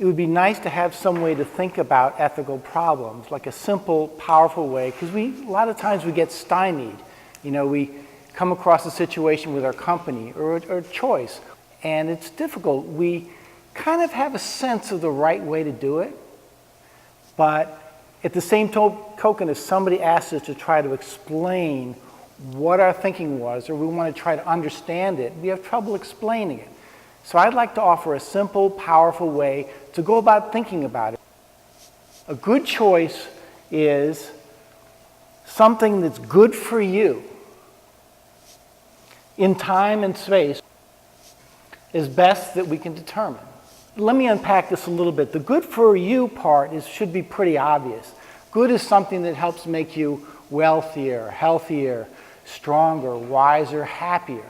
it would be nice to have some way to think about ethical problems, like a simple, powerful way, because a lot of times we get stymied. We come across a situation with our company or a choice, and it's difficult. We kind of have a sense of the right way to do it, but at the same token, if somebody asks us to try to explain what our thinking was, or we want to try to understand it, we have trouble explaining it. So I'd like to offer a simple, powerful way to go about thinking about it. A good choice is something that's good for you in time and space is best that we can determine. Let me unpack this a little bit. The good for you part should be pretty obvious. Good is something that helps make you wealthier, healthier, stronger, wiser, happier.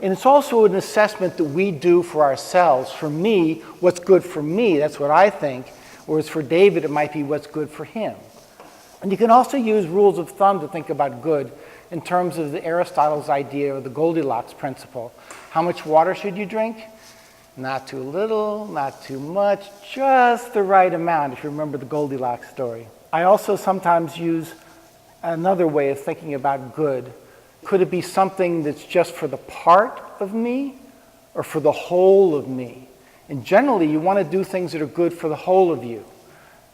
And it's also an assessment that we do for ourselves. For me, what's good for me, that's what I think. Whereas for David, it might be what's good for him. And you can also use rules of thumb to think about good in terms of the Aristotle's idea or the Goldilocks principle. How much water should you drink? Not too little, not too much, just the right amount, if you remember the Goldilocks story. I also sometimes use another way of thinking about good. Could it be something that's just for the part of me or for the whole of me? And generally, you want to do things that are good for the whole of you.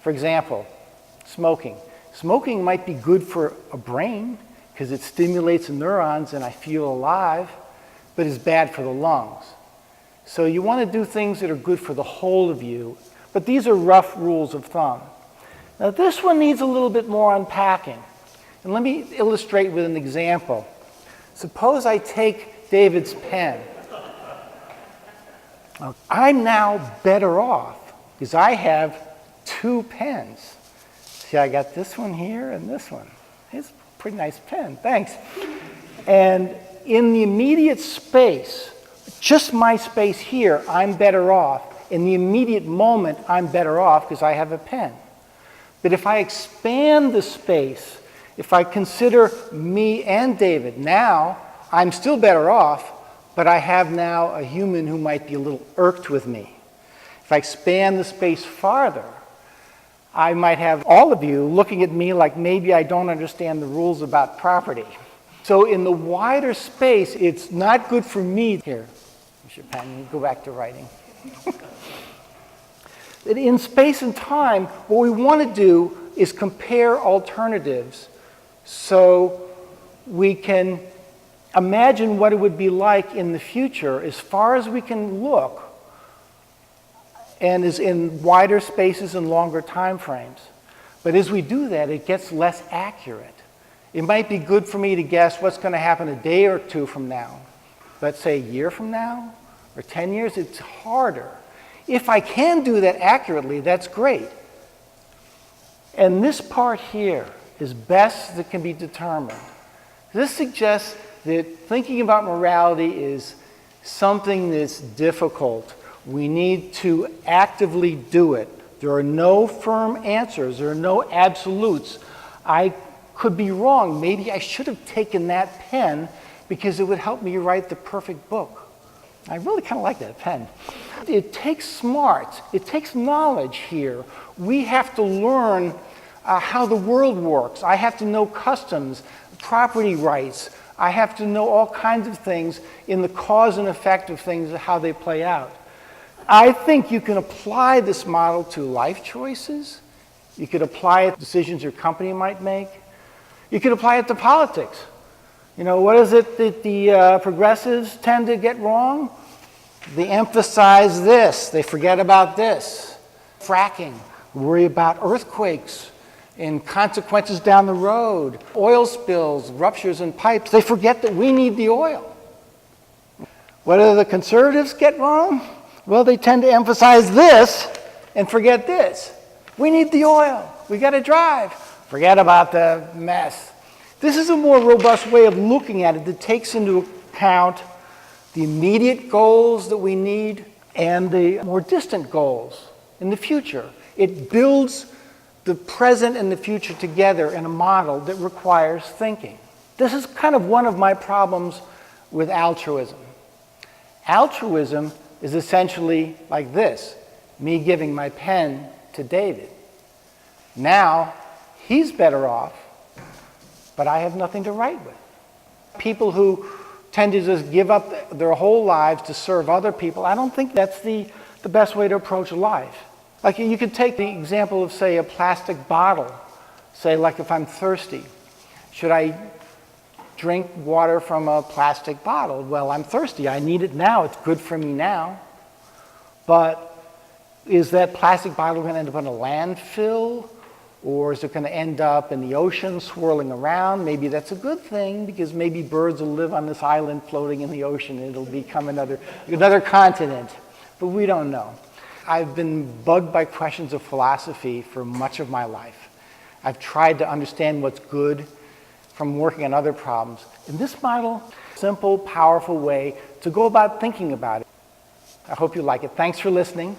For example, smoking. Smoking might be good for a brain because it stimulates the neurons and I feel alive, but it's bad for the lungs. So you want to do things that are good for the whole of you, but these are rough rules of thumb. Now this one needs a little bit more unpacking. And let me illustrate with an example. Suppose I take David's pen. I'm now better off because I have two pens. See, I got this one here and this one. It's a pretty nice pen, thanks. And in the immediate space, just my space here, I'm better off. In the immediate moment, I'm better off because I have a pen. But if I expand the space, if I consider me and David, now I'm still better off, but I have now a human who might be a little irked with me. If I expand the space farther, I might have all of you looking at me like maybe I don't understand the rules about property. So in the wider space, it's not good for me. Here, here's your pen, you go back to writing. In space and time, what we want to do is compare alternatives so we can imagine what it would be like in the future as far as we can look, and is in wider spaces and longer time frames. But as we do that, it gets less accurate. It might be good for me to guess what's going to happen a day or two from now. Let's say a year from now or 10 years, it's harder. If I can do that accurately, that's great. And this part here is best that can be determined. This suggests that thinking about morality is something that's difficult. We need to actively do it. There are no firm answers. There are no absolutes. I could be wrong. Maybe I should have taken that pen because it would help me write the perfect book. I really kind of like that pen. It takes smarts. It takes knowledge here. We have to learn how the world works. I have to know customs, property rights. I have to know all kinds of things in the cause and effect of things, how they play out. I think you can apply this model to life choices. You could apply it to decisions your company might make. You could apply it to politics. You know, what is it that the progressives tend to get wrong? They emphasize this. They forget about this. Fracking. Worry about earthquakes and consequences down the road. Oil spills, ruptures in pipes. They forget that we need the oil. What do the conservatives get wrong? Well, they tend to emphasize this and forget this. We need the oil. We got to drive. Forget about the mess. This is a more robust way of looking at it that takes into account the immediate goals that we need and the more distant goals in the future. It builds the present and the future together in a model that requires thinking. This is kind of one of my problems with altruism. Altruism is essentially like this. me giving my pen to David. Now, he's better off, but I have nothing to write with. People who tend to just give up their whole lives to serve other people, I don't think that's the best way to approach life. Like you could take the example of, say, a plastic bottle. Say, like if I'm thirsty, should I drink water from a plastic bottle? Well, I'm thirsty. I need it now. It's good for me now. But is that plastic bottle going to end up in a landfill? Or is it going to end up in the ocean swirling around? Maybe that's a good thing, because maybe birds will live on this island floating in the ocean and it'll become another continent. But we don't know. I've been bugged by questions of philosophy for much of my life. I've tried to understand what's good from working on other problems. And this model, simple, powerful way to go about thinking about it. I hope you like it. Thanks for listening.